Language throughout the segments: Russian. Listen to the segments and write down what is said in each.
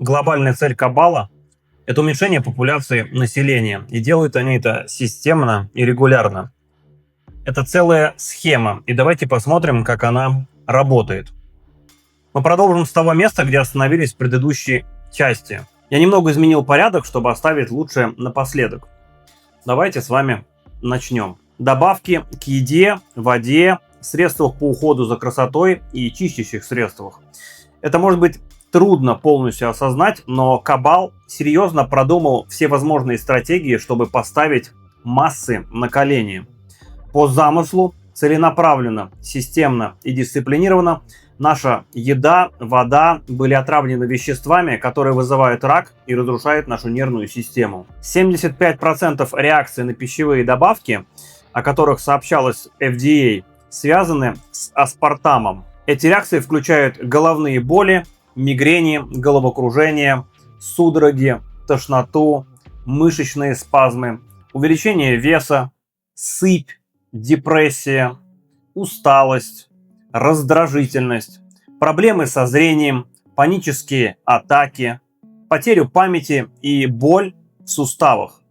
Глобальная цель Кабала– это уменьшение популяции населения, и делают они это системно и регулярно. Это целая схема, и давайте посмотрим, как она работает. Мы продолжим с того места, где остановились в предыдущей части. Я немного изменил порядок, чтобы оставить лучшее напоследок. Давайте с вами начнем. Добавки к еде, воде, средствах по уходу за красотой и чистящих средствах. Это может быть трудно полностью осознать, но Кабал серьезно продумал все возможные стратегии, чтобы поставить массы на колени. По замыслу, целенаправленно, системно и дисциплинированно наша еда, вода были отравлены веществами, которые вызывают рак и разрушают нашу нервную систему. 75% реакций на пищевые добавки, о которых сообщалось FDA, связаны с аспартамом. Эти реакции включают головные боли, мигрени, головокружение, судороги, тошноту, мышечные спазмы, увеличение веса, сыпь, депрессия, усталость, раздражительность, проблемы со зрением, панические атаки, потерю памяти и боль в суставах.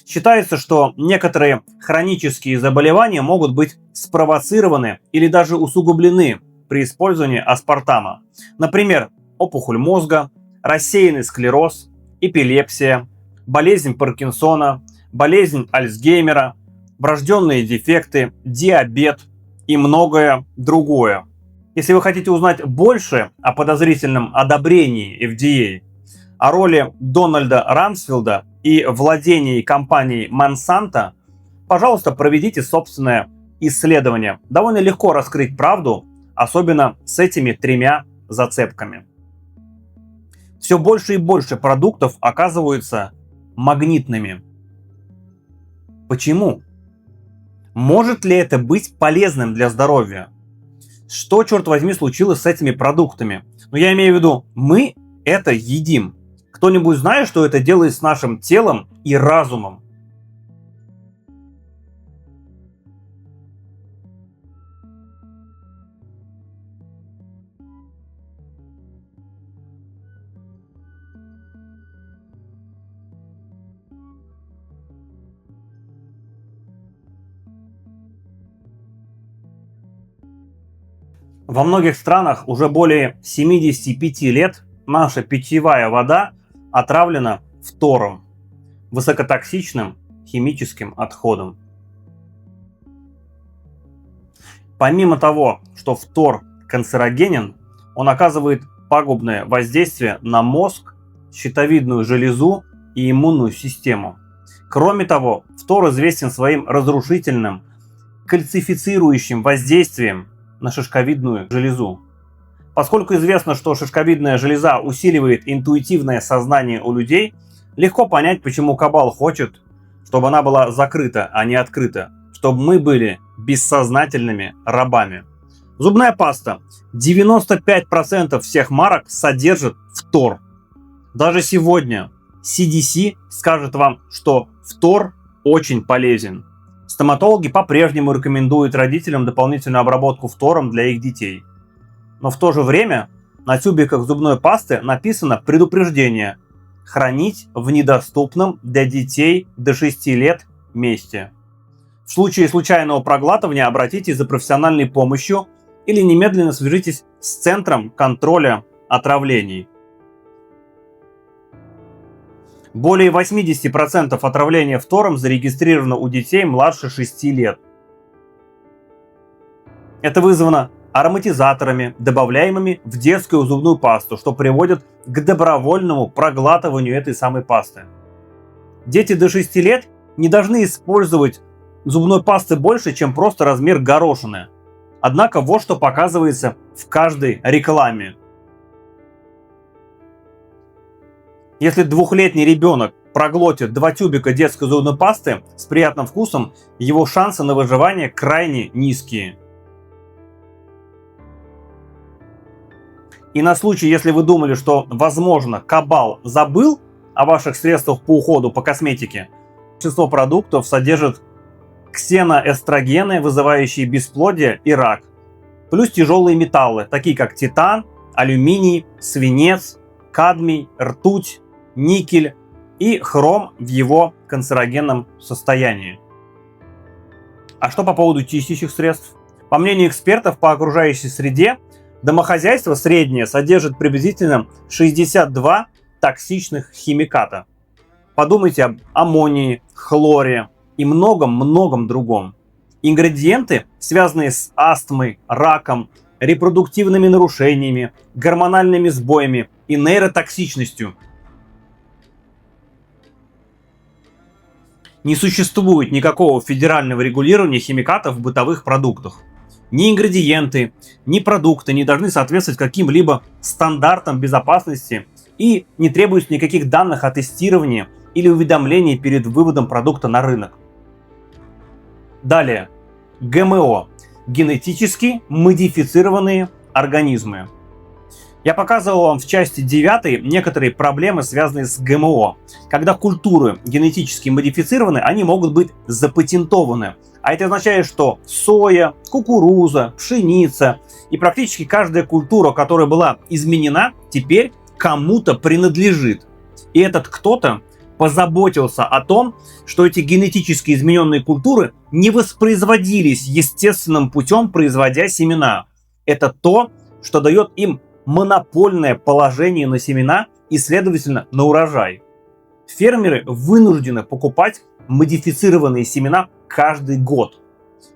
Считается, что некоторые хронические заболевания могут быть спровоцированы или даже усугублены при использовании аспартама. Например, опухоль мозга, рассеянный склероз, эпилепсия, болезнь Паркинсона, болезнь Альцгеймера, врожденные дефекты, диабет и многое другое. Если вы хотите узнать больше о подозрительном одобрении FDA, о роли Дональда Рамсфилда и владении компанией Monsanto, пожалуйста, проведите собственное исследование. Довольно легко раскрыть правду, особенно с этими тремя зацепками. Все больше и больше продуктов оказываются магнитными. Почему? Может ли это быть полезным для здоровья? Что, черт возьми, случилось с этими продуктами? Я имею в виду, мы это едим. Кто-нибудь знает, что это делает с нашим телом и разумом? Во многих странах уже более 75 лет наша питьевая вода отравлена фтором, высокотоксичным химическим отходом. Помимо того, что фтор канцерогенен, он оказывает пагубное воздействие на мозг, щитовидную железу и иммунную систему. Кроме того, фтор известен своим разрушительным, кальцифицирующим воздействием на шишковидную железу. Поскольку известно, что шишковидная железа усиливает интуитивное сознание у людей, легко понять, почему Кабал хочет, чтобы она была закрыта, а не открыта, чтобы мы были бессознательными рабами. Зубная паста. 95% всех марок содержит фтор. Даже сегодня CDC скажет вам, что фтор очень полезен. Стоматологи по-прежнему рекомендуют родителям дополнительную обработку фтором для их детей. Но в то же время на тюбиках зубной пасты написано предупреждение: хранить в недоступном для детей до 6 лет месте. В случае случайного проглатывания обратитесь за профессиональной помощью или немедленно свяжитесь с Центром контроля отравлений. Более 80% отравления фтором зарегистрировано у детей младше 6 лет. Это вызвано ароматизаторами, добавляемыми в детскую зубную пасту, что приводит к добровольному проглатыванию этой самой пасты. Дети до 6 лет не должны использовать зубной пасты больше, чем просто размер горошины. Однако вот что показывается в каждой рекламе. Если двухлетний ребенок проглотит 2 тюбика детской зубной пасты с приятным вкусом, его шансы на выживание крайне низкие. И на случай, если вы думали, что, возможно, Кабал забыл о ваших средствах по уходу по косметике, большинство продуктов содержит ксеноэстрогены, вызывающие бесплодие и рак, плюс тяжелые металлы, такие как титан, алюминий, свинец, кадмий, ртуть, никель и хром в его канцерогенном состоянии. А что по поводу чистящих средств? По мнению экспертов по окружающей среде, домохозяйство среднее содержит приблизительно 62 токсичных химиката. Подумайте об аммонии, хлоре и многом-многом другом. Ингредиенты, связанные с астмой, раком, репродуктивными нарушениями, гормональными сбоями и нейротоксичностью. Не существует никакого федерального регулирования химикатов в бытовых продуктах. Ни ингредиенты, ни продукты не должны соответствовать каким-либо стандартам безопасности и не требуется никаких данных о тестировании или уведомлений перед выводом продукта на рынок. Далее. ГМО. Генетически модифицированные организмы. Я показывал вам в части 9 некоторые проблемы, связанные с ГМО. Когда культуры генетически модифицированы, они могут быть запатентованы. А это означает, что соя, кукуруза, пшеница и практически каждая культура, которая была изменена, теперь кому-то принадлежит. И этот кто-то позаботился о том, что эти генетически измененные культуры не воспроизводились естественным путем, производя семена. Это то, что дает им монопольное положение на семена и, следовательно, на урожай. Фермеры вынуждены покупать модифицированные семена каждый год.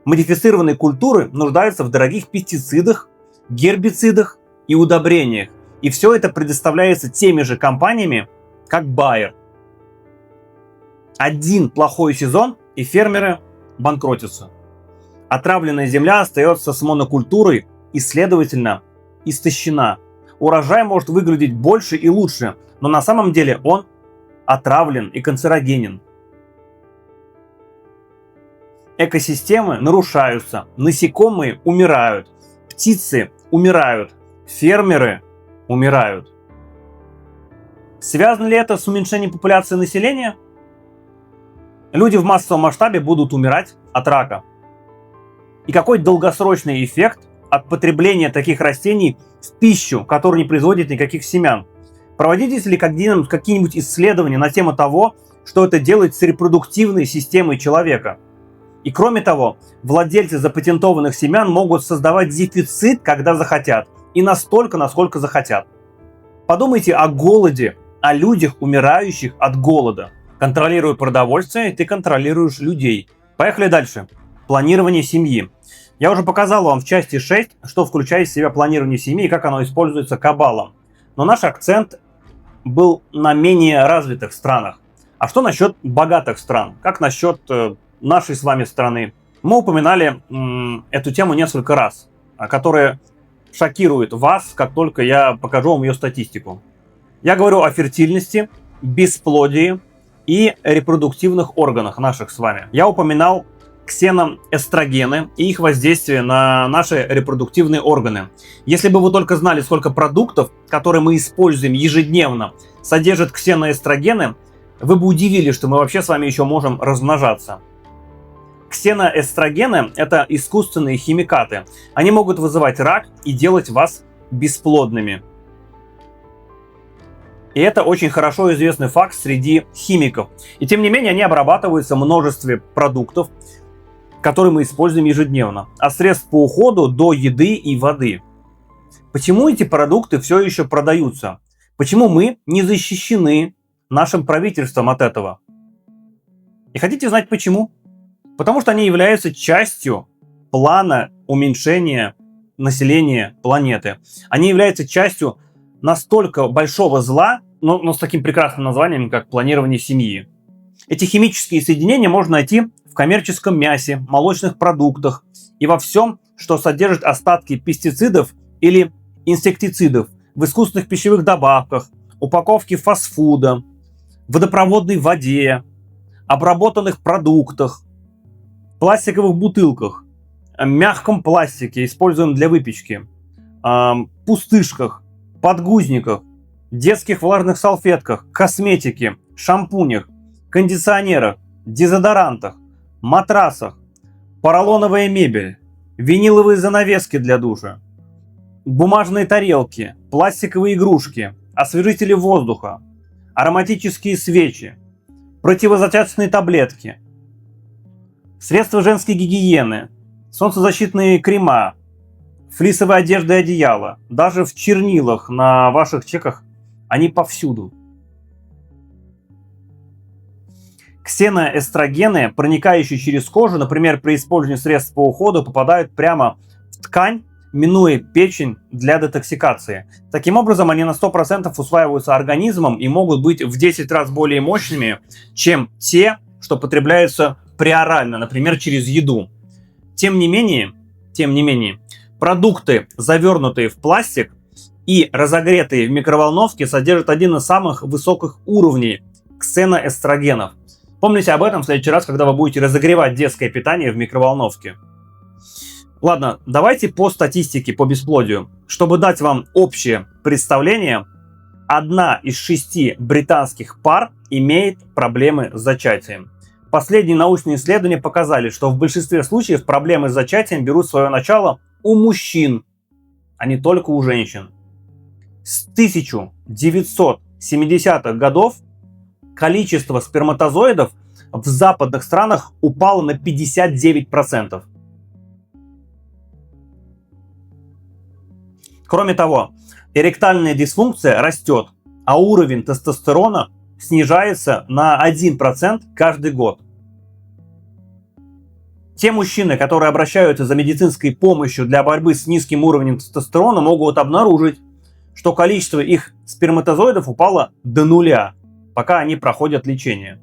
Модифицированные культуры нуждаются в дорогих пестицидах, гербицидах и удобрениях. И все это предоставляется теми же компаниями, как Bayer. Один плохой сезон, и фермеры банкротятся. Отравленная земля остается с монокультурой и, следовательно, истощена. Урожай может выглядеть больше и лучше, но на самом деле он отравлен и канцерогенен. Экосистемы нарушаются, насекомые умирают, птицы умирают, фермеры умирают. Связано ли это с уменьшением популяции населения? Люди в массовом масштабе будут умирать от рака. И какой долгосрочный эффект от потребления таких растений в пищу, которая не производит никаких семян? Проводились ли какие-нибудь исследования на тему того, что это делает с репродуктивной системой человека? И кроме того, владельцы запатентованных семян могут создавать дефицит, когда захотят, и настолько, насколько захотят. Подумайте о голоде, о людях, умирающих от голода. Контролируя продовольствие, ты контролируешь людей. Поехали дальше. Планирование семьи. Я уже показал вам в части 6, что включает в себя планирование семьи и как оно используется каббалом. Но наш акцент был на менее развитых странах. А что насчет богатых стран? Как насчет нашей с вами страны? Мы упоминали эту тему несколько раз, которая шокирует вас, как только я покажу вам ее статистику. Я говорю о фертильности, бесплодии и репродуктивных органах наших с вами. Я упоминал ксеноэстрогены и их воздействие на наши репродуктивные органы. Если бы вы только знали, сколько продуктов, которые мы используем ежедневно, содержат ксеноэстрогены, вы бы удивились, что мы вообще с вами еще можем размножаться. Ксеноэстрогены – это искусственные химикаты. Они могут вызывать рак и делать вас бесплодными. И это очень хорошо известный факт среди химиков. И тем не менее они обрабатываются в множестве продуктов, которые мы используем ежедневно. От средств по уходу до еды и воды. Почему эти продукты все еще продаются? Почему мы не защищены нашим правительством от этого? И хотите знать почему? Потому что они являются частью плана уменьшения населения планеты. Они являются частью настолько большого зла, но с таким прекрасным названием, как планирование семьи. Эти химические соединения можно найти в коммерческом мясе, молочных продуктах и во всем, что содержит остатки пестицидов или инсектицидов, в искусственных пищевых добавках, упаковке фастфуда, водопроводной воде, обработанных продуктах, пластиковых бутылках, мягком пластике, используемом для выпечки, пустышках, подгузниках, детских влажных салфетках, косметике, шампунях, кондиционерах, дезодорантах, матрасах, поролоновая мебель, виниловые занавески для душа, бумажные тарелки, пластиковые игрушки, освежители воздуха, ароматические свечи, противозачаточные таблетки, средства женской гигиены, солнцезащитные крема, флисовая одежда и одеяло. Даже в чернилах на ваших чеках они повсюду. Ксеноэстрогены, проникающие через кожу, например, при использовании средств по уходу, попадают прямо в ткань, минуя печень для детоксикации. Таким образом, они на 100% усваиваются организмом и могут быть в 10 раз более мощными, чем те, что потребляются преорально, например, через еду. Тем не менее, продукты, завернутые в пластик и разогретые в микроволновке, содержат один из самых высоких уровней ксеноэстрогенов. Помните об этом в следующий раз, когда вы будете разогревать детское питание в микроволновке. Ладно, давайте по статистике по бесплодию. Чтобы дать вам общее представление, 1 из 6 британских пар имеет проблемы с зачатием. Последние научные исследования показали, что в большинстве случаев проблемы с зачатием берут свое начало у мужчин, а не только у женщин. С 1970-х годов количество сперматозоидов в западных странах упало на 59%. Кроме того, эректальная дисфункция растет, а уровень тестостерона снижается на 1% каждый год. Те мужчины, которые обращаются за медицинской помощью для борьбы с низким уровнем тестостерона, могут обнаружить, что количество их сперматозоидов упало до нуля, пока они проходят лечение.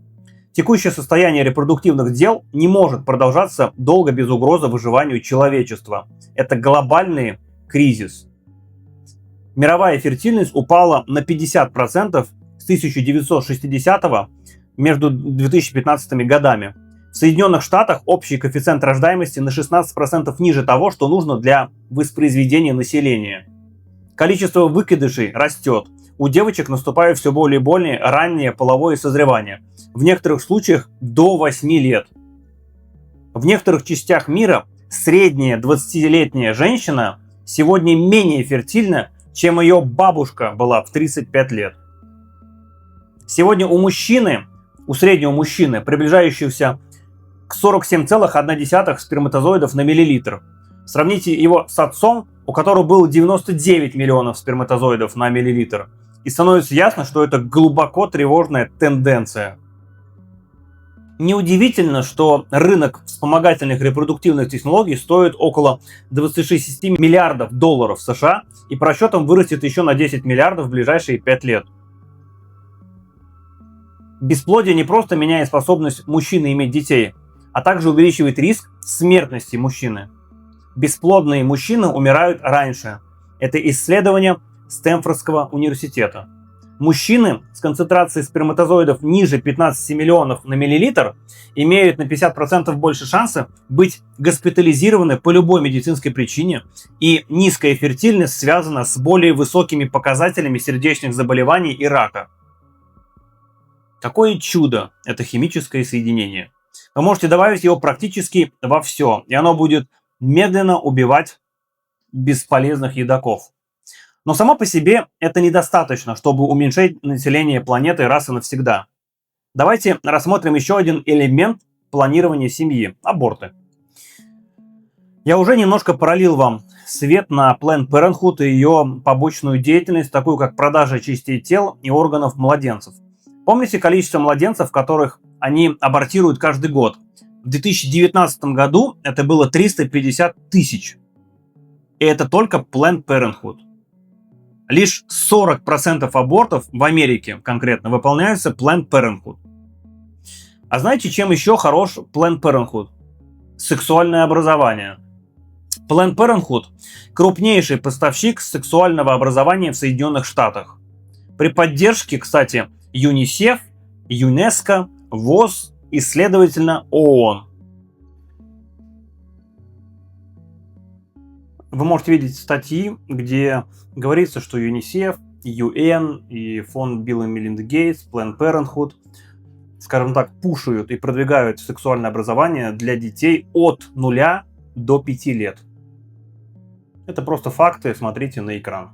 Текущее состояние репродуктивных дел не может продолжаться долго без угрозы выживанию человечества. Это глобальный кризис. Мировая фертильность упала на 50% с 1960 между 2015 годами. В Соединенных Штатах общий коэффициент рождаемости на 16% ниже того, что нужно для воспроизведения населения. Количество выкидышей растет. У девочек наступает все более и более раннее половое созревание. В некоторых случаях до 8 лет. В некоторых частях мира средняя 20-летняя женщина сегодня менее фертильна, чем ее бабушка была в 35 лет. Сегодня у среднего мужчины, приближающегося к 47,1 сперматозоидов на миллилитр. Сравните его с отцом, у которого было 99 миллионов сперматозоидов на миллилитр. И становится ясно, что это глубоко тревожная тенденция. Неудивительно, что рынок вспомогательных репродуктивных технологий стоит около 26 миллиардов долларов США и по расчетам вырастет еще на 10 миллиардов в ближайшие 5 лет. Бесплодие не просто меняет способность мужчины иметь детей, а также увеличивает риск смертности мужчины. Бесплодные мужчины умирают раньше. Это исследование Стэнфордского университета. Мужчины с концентрацией сперматозоидов ниже 15 миллионов на миллилитр имеют на 50% больше шанса быть госпитализированы по любой медицинской причине, и низкая фертильность связана с более высокими показателями сердечных заболеваний и рака. Какое чудо это химическое соединение. Вы можете добавить его практически во все, и оно будет медленно убивать бесполезных едоков. Но само по себе это недостаточно, чтобы уменьшить население планеты раз и навсегда. Давайте рассмотрим еще один элемент планирования семьи – аборты. Я уже немножко пролил вам свет на Planned Parenthood и ее побочную деятельность, такую как продажа частей тел и органов младенцев. Помните количество младенцев, которых они абортируют каждый год? В 2019 году это было 350 тысяч. И это только Planned Parenthood. Лишь 40% абортов в Америке конкретно выполняются Planned Parenthood. А знаете, чем еще хорош Planned Parenthood? Сексуальное образование. Planned Parenthood – крупнейший поставщик сексуального образования в Соединенных Штатах. При поддержке, кстати, ЮНИСЕФ, ЮНЕСКО, ВОЗ и, следовательно, ООН. Вы можете видеть статьи, где говорится, что ЮНИСЕФ, ЮН и фонд Билла и Мелинды Гейтс, Planned Parenthood, скажем так, пушают и продвигают сексуальное образование для детей от 0 до 5 лет. Это просто факты, смотрите на экран.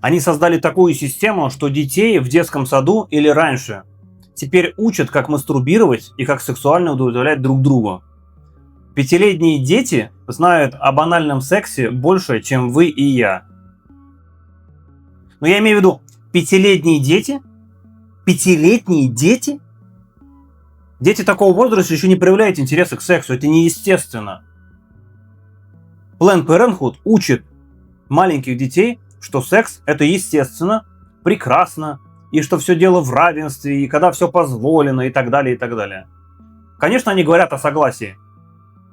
Они создали такую систему, что детей в детском саду или раньше теперь учат, как мастурбировать и как сексуально удовлетворять друг друга. Пятилетние дети знают о банальном сексе больше, чем вы и я. Но я имею в виду пятилетние дети? Пятилетние дети? Дети такого возраста еще не проявляют интереса к сексу. Это неестественно. Planned Parenthood учит маленьких детей, что секс – это естественно, прекрасно, и что все дело в равенстве, и когда все позволено, и так далее, и так далее. Конечно, они говорят о согласии.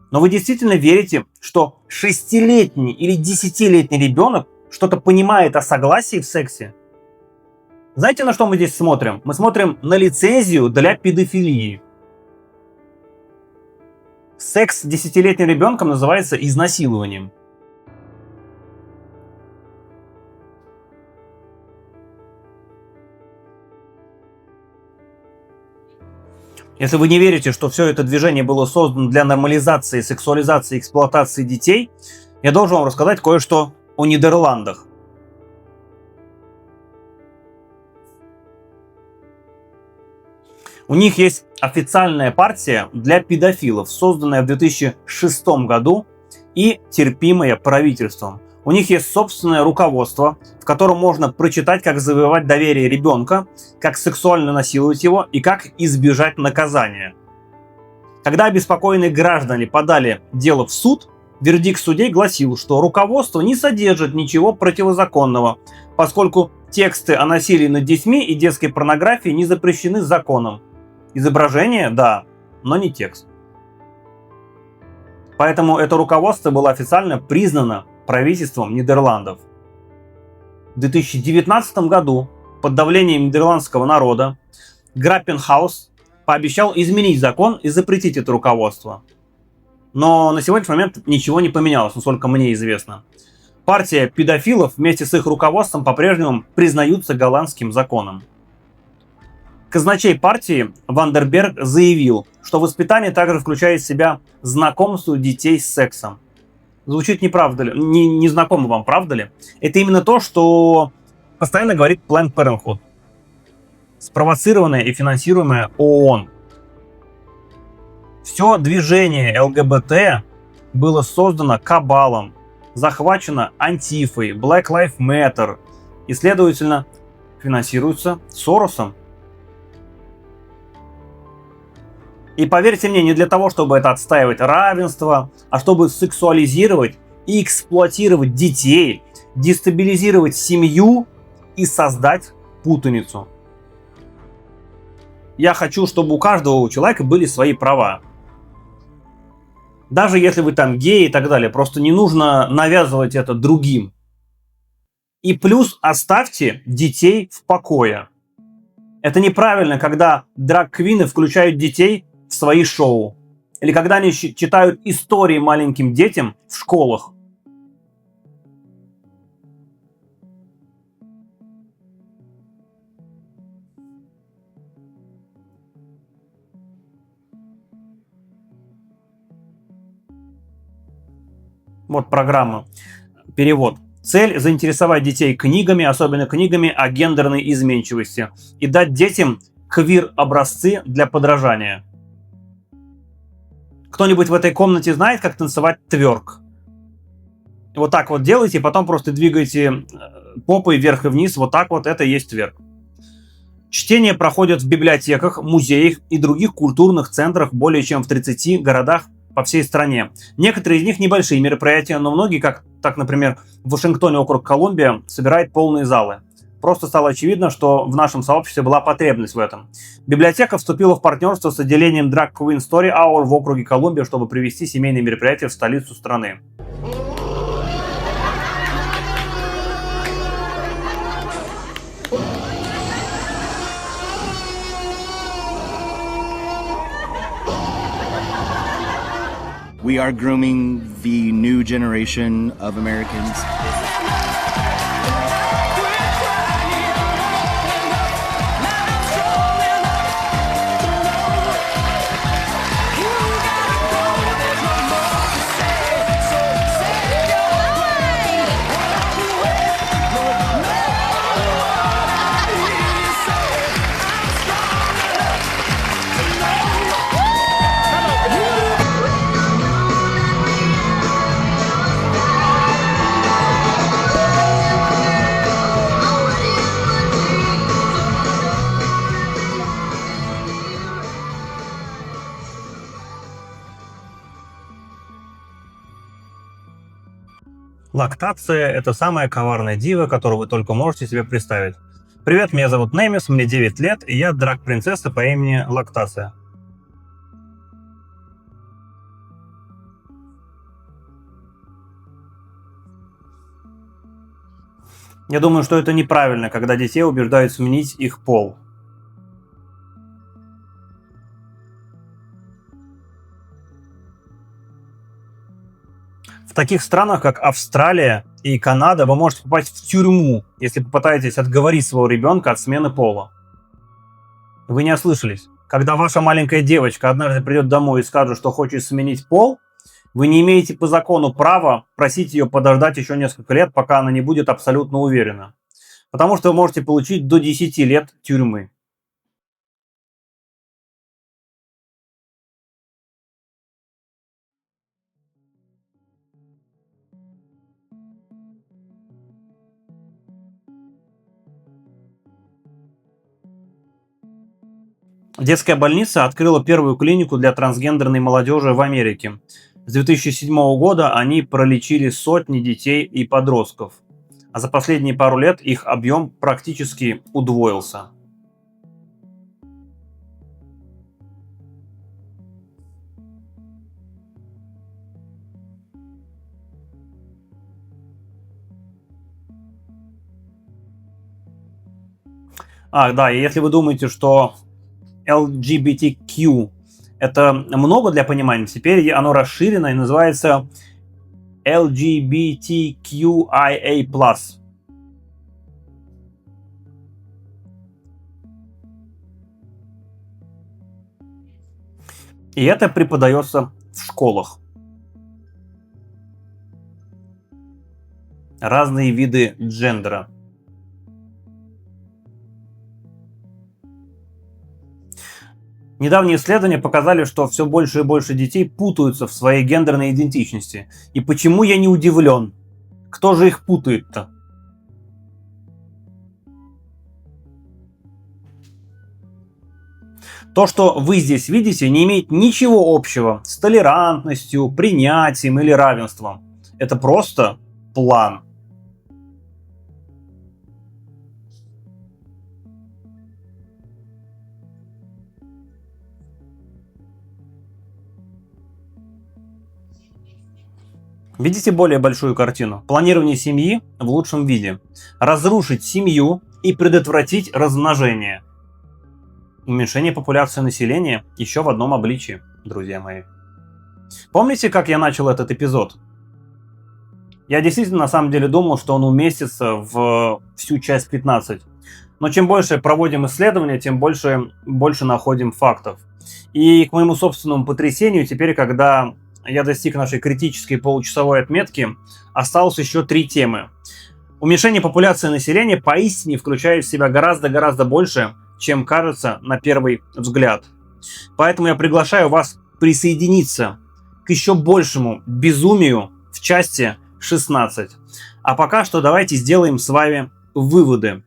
Но вы действительно верите, что 6-летний или 10-летний ребенок что-то понимает о согласии в сексе? Знаете, на что мы здесь смотрим? Мы смотрим на лицензию для педофилии. Секс с 10-летним ребенком называется изнасилованием. Если вы не верите, что все это движение было создано для нормализации, сексуализации, эксплуатации детей, я должен вам рассказать кое-что о Нидерландах. У них есть официальная партия для педофилов, созданная в 2006 году и терпимая правительством. У них есть собственное руководство, в котором можно прочитать, как завоевать доверие ребенка, как сексуально насиловать его и как избежать наказания. Когда обеспокоенные граждане подали дело в суд, вердикт судей гласил, что руководство не содержит ничего противозаконного, поскольку тексты о насилии над детьми и детской порнографии не запрещены законом. Изображение – да, но не текст. Поэтому это руководство было официально признано правительством Нидерландов. В 2019 году под давлением нидерландского народа Граппенхаус пообещал изменить закон и запретить это руководство. Но на сегодняшний момент ничего не поменялось, насколько мне известно. Партия педофилов вместе с их руководством по-прежнему признаются голландским законом. Казначей партии Вандерберг заявил, что воспитание также включает в себя знакомство детей с сексом. Звучит неправда ли? Не знакомо вам, правда ли? Это именно то, что постоянно говорит Planned Parenthood, спровоцированное и финансируемое ООН. Все движение ЛГБТ было создано кабалом, захвачено Антифой, Black Lives Matter и, следовательно, финансируется Соросом. И поверьте мне, не для того, чтобы это отстаивать равенство, а чтобы сексуализировать и эксплуатировать детей, дестабилизировать семью и создать путаницу. Я хочу, чтобы у каждого человека были свои права. Даже если вы там геи и так далее, просто не нужно навязывать это другим. И плюс оставьте детей в покое. Это неправильно, когда драг-квины включают детей в свои шоу. Или когда они читают истории маленьким детям в школах. Вот программа. Перевод. Цель – заинтересовать детей книгами, особенно книгами о гендерной изменчивости, и дать детям квир-образцы для подражания. Кто-нибудь в этой комнате знает, как танцевать тверк? Вот так вот делайте, потом просто двигайте попой вверх и вниз. Вот так вот, это и есть тверк. Чтения проходят в библиотеках, музеях и других культурных центрах более чем в 30 городах по всей стране. Некоторые из них небольшие мероприятия, но многие, как так, например, в Вашингтоне округ Колумбия, собирают полные залы. Просто стало очевидно, что в нашем сообществе была потребность в этом. Библиотека вступила в партнерство с отделением Drag Queen Story Hour в округе Колумбия, чтобы привести семейные мероприятия в столицу страны. We are grooming the new generation of Americans. Лактация – это самая коварная дива, которую вы только можете себе представить. Привет, меня зовут Немис, мне 9 лет, и я драг-принцесса по имени Лактация. Я думаю, что это неправильно, когда детей убеждают сменить их пол. В таких странах, как Австралия и Канада, вы можете попасть в тюрьму, если попытаетесь отговорить своего ребенка от смены пола. Вы не ослышались. Когда ваша маленькая девочка однажды придет домой и скажет, что хочет сменить пол, вы не имеете по закону права просить ее подождать еще несколько лет, пока она не будет абсолютно уверена. Потому что вы можете получить до 10 лет тюрьмы. Детская больница открыла первую клинику для трансгендерной молодежи в Америке. С 2007 года они пролечили сотни детей и подростков. А за последние пару лет их объем практически удвоился. Да, и если вы думаете, что LGBTQ это много для понимания, теперь оно расширено и называется LGBTQIA+. И это преподается в школах. Разные виды джендера. Недавние исследования показали, что все больше и больше детей путаются в своей гендерной идентичности. И почему я не удивлен? Кто же их путает-то? То, что вы здесь видите, не имеет ничего общего с толерантностью, принятием или равенством. Это просто план. Видите более большую картину? Планирование семьи в лучшем виде. Разрушить семью и предотвратить размножение. Уменьшение популяции населения еще в одном обличии, друзья мои. Помните, как я начал этот эпизод? Я действительно на самом деле думал, что он уместится в всю часть 15. Но чем больше проводим исследования, тем больше находим фактов. И к моему собственному потрясению, теперь, когда я достиг нашей критической получасовой отметки, осталось еще 3 темы. Уменьшение популяции населения поистине включает в себя гораздо больше, чем кажется на первый взгляд. Поэтому я приглашаю вас присоединиться к еще большему безумию в части 16. А пока что давайте сделаем с вами выводы.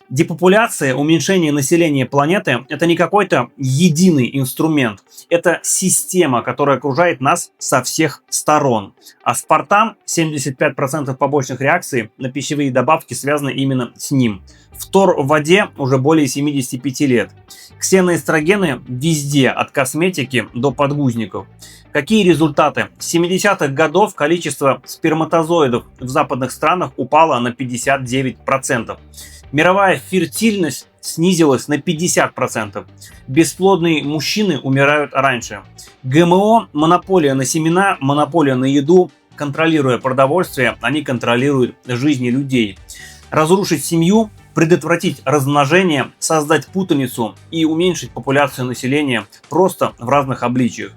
Депопуляция, уменьшение населения планеты – это не какой-то единый инструмент. Это система, которая окружает нас со всех сторон. Аспартам, 75% побочных реакций на пищевые добавки связаны именно с ним. Фтор в воде уже более 75 лет. Ксеноэстрогены везде, от косметики до подгузников. Какие результаты? С 70-х годов количество сперматозоидов в западных странах упало на 59%. Мировая фертильность снизилась на 50%. Бесплодные мужчины умирают раньше. ГМО – монополия на семена, монополия на еду. Контролируя продовольствие, они контролируют жизни людей. Разрушить семью, предотвратить размножение, создать путаницу и уменьшить популяцию населения просто в разных обличиях.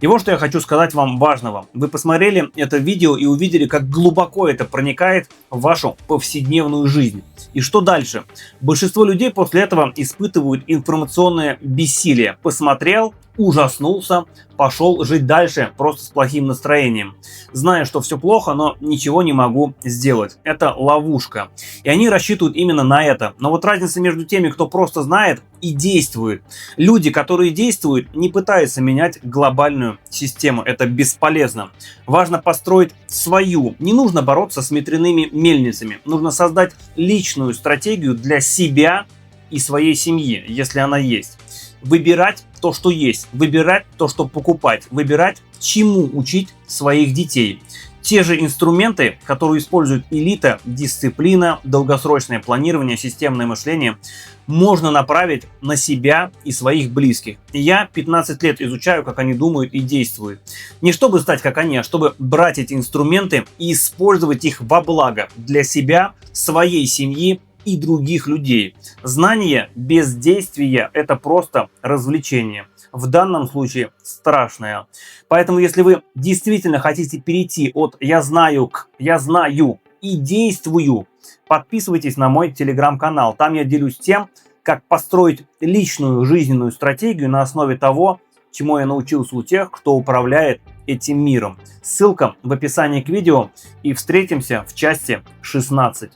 И вот что я хочу сказать вам важного. Вы посмотрели это видео и увидели, как глубоко это проникает в вашу повседневную жизнь. И что дальше? Большинство людей после этого испытывают информационное бессилие. Посмотрел, ужаснулся, пошел жить дальше просто с плохим настроением, зная, что все плохо, но ничего не могу сделать. Это ловушка. И они рассчитывают именно на это. Но вот разница между теми, кто просто знает и действует. Люди, которые действуют, не пытаются менять глобальную систему. Это бесполезно. Важно построить свою. Не нужно бороться с ветряными мельницами. Нужно создать личную стратегию для себя и своей семьи, если она есть. Выбирать то, что есть, выбирать то, что покупать, выбирать, чему учить своих детей. Те же инструменты, которые использует элита, дисциплина, долгосрочное планирование, системное мышление, можно направить на себя и своих близких. И я 15 лет изучаю, как они думают и действуют. Не чтобы стать как они, а чтобы брать эти инструменты и использовать их во благо для себя, своей семьи и других людей. Знание без действия – это просто развлечение. В данном случае страшное. Поэтому, если вы действительно хотите перейти от «я знаю» к «я знаю» и действую, подписывайтесь на мой телеграм-канал. Там я делюсь тем, как построить личную жизненную стратегию на основе того, чему я научился у тех, кто управляет этим миром. Ссылка в описании к видео, и встретимся в части 16.